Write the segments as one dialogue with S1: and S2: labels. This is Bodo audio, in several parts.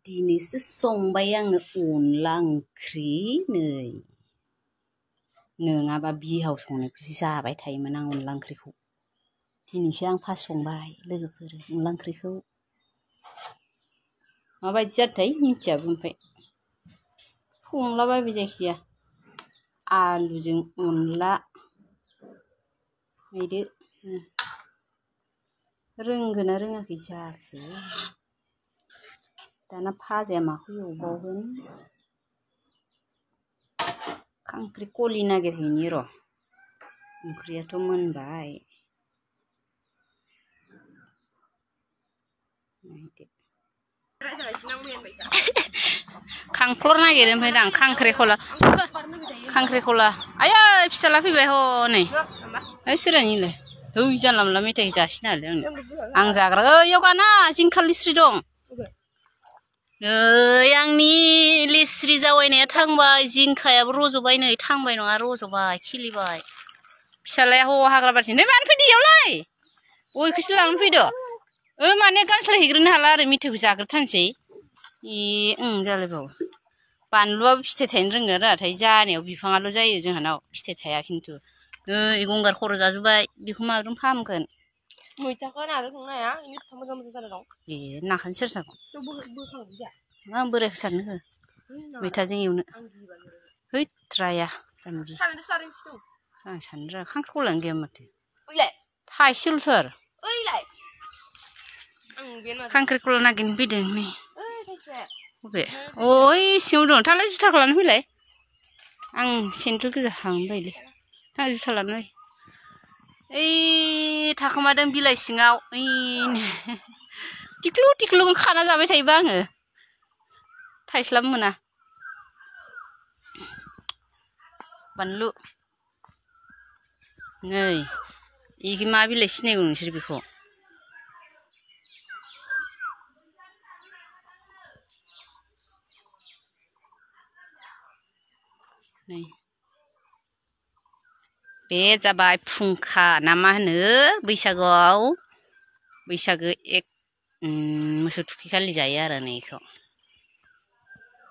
S1: दिनैसो संबाय आङो अनला ओंख्रि नै नङाबा बिहाव संनायखौसो जाबाय थायोमोन आं अनला ओंख्रिखौ दिनैसो आं फार्स्ट संबाय लोगोफोर अनला ओंख्रिखौ माबायदि जादोंथाय मिथियाबो ओमफ्राय संलाबायबाय जायखिजाया आलुजों अनला नायदो रोंगोन ना रोङाखै जाखो दाना फाजाया माखौ एवबावगोन खांख्रिखला नागिरहैनि र' ओंख्रियाथ' मोनबाय खांख्लर नागिरो ओमफ्राय आं खांख्रिखला आयै फिसाला फैबाय हनै ओइ सोरानिलाय ओइ जानला मोनला मेथाइ जासिनो नालाय आं जाग्रा ओइयाव गाना जिंखा लिस्रि दं नै आंनि लिस्रि जावैनाया थांबाय जिंखायाबो रज'बाय नै थांबाय नङा रज'बाय खिलिबाय फिसालाया हौवा हाग्रा बारिसिनो नै मानो फैदो इयावलाय गयखौसो लांनो फैदो माने गानस्लायहैग्रोनो हाला आरो मेथाइखौ जाग्रोथारनोसै जालायबावो बानलुआबो फिथाइ थायनो रोङो नाथाय जानायाव बिफाङाल' जायो जोंहानाव फिथाइ थाया खिन्थु नै गंगार खर' जाजोब्बाय बेखौ माजों फाहामगोन मैथाखौ नाजों संनो हाया मोजां मोजां जादों ए नाखौनो सोर जागोन आं बोरायखौ सारनो हो मैथाजों एवनो हैद राया जाम्बि आं साननो रोङा खांख्रिखलायानो गैया माथो थाइसेल'थार खांख्रिखला नागिरनो फैदों नै बबे ओइ सिङाव दं थांलाय जुथाखौ लानानै फैलाय आं सेन्देल गोजा थांनो बायोलै थां जुथा लाना फै ओइ थाखोमादों बिलाइ सिङाव ओइनो टिक्लु टिक्लु खाना जाबाय थायोबा आङो थाइस्लाबो मोना बानलु नै इखि मा बिलाइ सिनायगौ नोंसोर बेखौ नै बे जाबाय फुंखा ना मा होनो बैसागो एक मोसौ थुखैखालि जायो आरो नै इखौ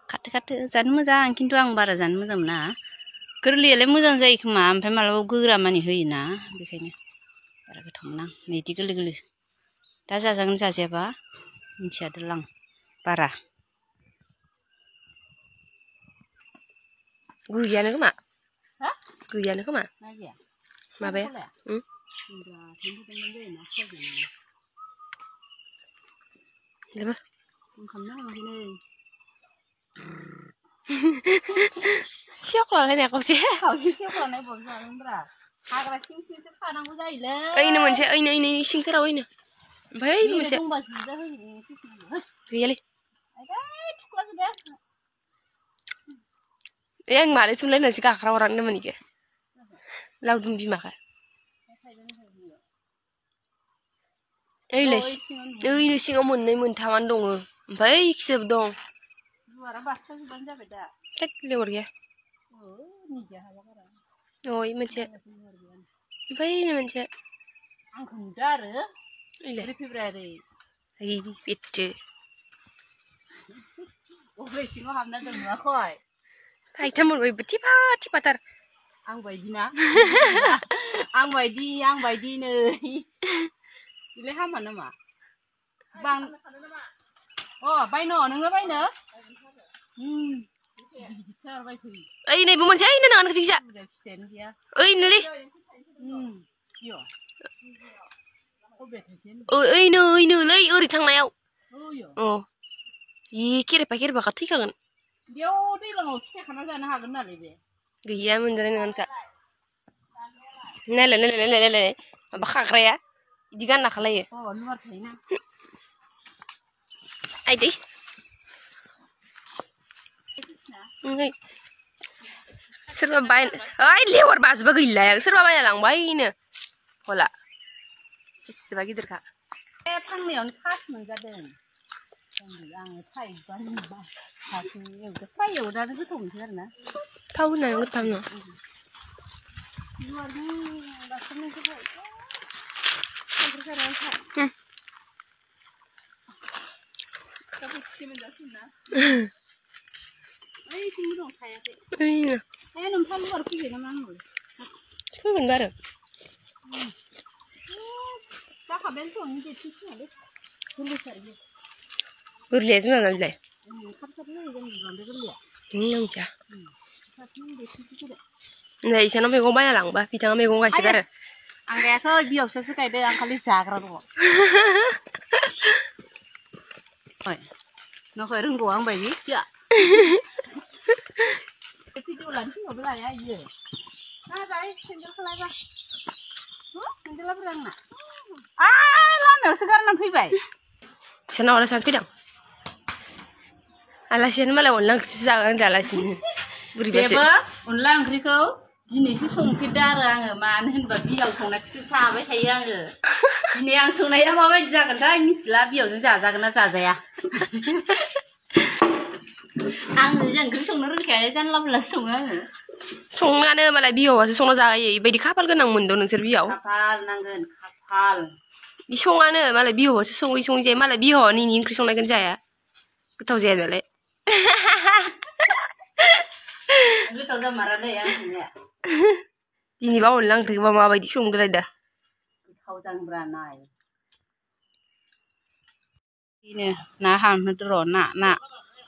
S1: खाथो खाथो जानो मोजां खिन्थु आं बारा जानो मोजां मोना गोरलैयालाय मोजां जायो खोमा ओमफ्राय मालाबा गोरा मानि होयोना बेखायनो बारा गोथाव मोना आं बिदि गोरलै गोरलै दा जाजागोन जाजायाबा मिथियादोल आं बारा गैयानो खोमा माबाया सियावख्लालायनाय खावसे सियावख्लानाय बरजागोनब्रा हाग्रा सिं सिंसो थानांगौ जायोलै ओइनो मोनसे ओइनो सिंफोराव ओइनो ओमफ्राय ओइनो मोनसे गैयालै आं मानो थुनलायनानैसो गाख्रा हरांदोंमोन इखो लावदुम बिमाखौ ओइनो सिङाव मोननै मोनथामानो दङ ओमफ्राय ओइखिसो दं थेक लेवार गैया ओइ मोनसे ओमफ्राय ओइनो मोनसे आंखौ नुदो आरो ओरै फैब्रा ओरै ओइ बेथ्थो अब्रै सिङाव हाबना दं नुवाखै थाइथाम मोनबायबो थिफा थिफाथार आं बायदि ना आं बायदि नै इलाय हामा नामा बायनो नोङो बायनो ओइ नैबो मोनसे ओइनो नङा नोंखिजा ओइनोलै ओइनोलै ओरै थांनायाव इ केरेपा थैखागोन बेयाव दैज्लाङाव फिथाइ खाना जानो हागोन नालाय बे गैया मोनजानाय नङा नोंसा नायलाय माबा खाग्राया बिदि गानना खालायो आइदै सोरबा बाय ओइ लेवार बाजोबा गैला सोरबा बायना लांबायनो होला बेसेबा गिदिरखा थांनायावनो फास मोनजादों आङो फ्राय एवनानै गोथाव मोनसै आरोना थाव होनानै गोथाव नङा
S2: फोगोन बारो गोरलैया जोंना बिलाय मिथिया नै इसानाव मैगं बायना लांबा बिथाङा मैगं गायसोगारो
S1: आं गायाखै बिहावसोसो गायदों आं खालि जाग्रा दङ न'खौ रोंगौ आं बायदि भिडिअ लानो फैबाबो लाया इयो जाय सेन्देलखौ लायबा सेन्देला बुरजा आंना लामायावसो गारनानै फैबाय
S2: इसानाव आलासियानो फैदों आलासियानो मालाय अनला ओंख्रिसो जागोन होनदों आलासिनो बोरैबासो
S1: बेबो अनला ओंख्रिखौ दिनैसो संफेरदों आरो आङो मानो होनबा बियाव संनायखौसो जाबाय थायो आङो दिनै आं संनाया माबायदि जागोनथाय मिथिला बियावजों जाजागोन ना जाजाया आं ओंख्रि संनो रोंखाया जानला मोनलासो सङो आङो
S2: संनायानो मालाय बिहावासो संना जायो इबायदि खाफाल गोनां मोनदों नोंसोर बिहाव
S1: खाफाल नांगोन खाफाल
S2: बि सङानो मालाय बिहावासो सङै जायो मालाय बिहावा निनि ओंख्रि संनायखौनो जाया गोथाव जाया नालाय
S1: गोथाव जामारा दै आं संनाया
S2: दिनैबा अनला ओंख्रिखौबा माबायदि संदोलाय दा
S1: गोथाव जांब्रा नाय बिनो ना हानहोदो र'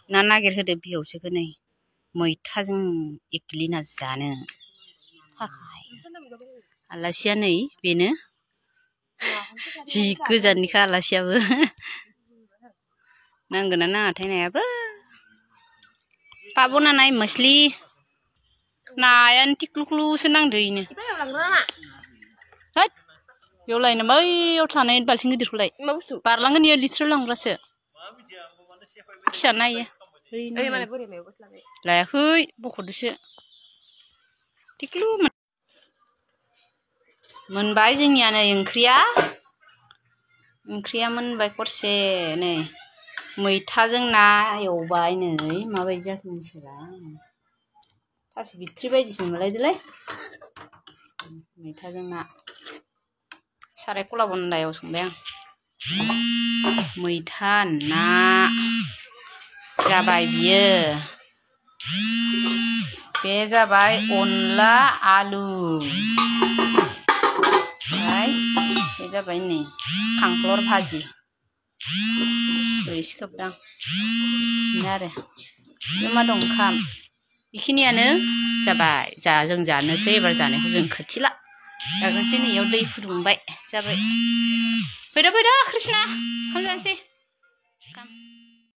S1: ना नागिरहोदो बिहावसोखौ नै मैथाजों एग्लिना जानो थाखाय आलासिया नै बेनो जि गोजाननिखा आलासियाबो नांगोना नाङाथाय नायाबो पाबना नाय मछली नायानो टिक्लुक्लुसो नांदो इनो बेयाव लायनो बैयाव थानाय बाल्थिं गिदिरखौलाय बारलांगोन इयो लिथ्र लांग्रासो फिसा नायो लायाखै बख'दोसो टिक्लु मोनबाय जोंनिया नै ओंख्रिया मोनबाय खरसे नै मैथाजों ना एवबाय नै माबायदि जाखो मिथिला थास' बिथ्रि बायदिसो मोनलायदोलाय मैथाजों ना साराय खला बनदायाव संबाय आं मैथा ना जाबाय बियो बे जाबाय अनला आलु बे जाबाय नै खांख्लर भाजि ओरैसो खोबदां बेनो आरो मा दं ओंखाम बेखिनियानो जाबाय जों जानोसै एबार जानायखौ जों खोथिला जाग्रोसै नै इयाव दै फुदुंबाय जाबाय फैदो कृष्णा ओंखाम जानोसै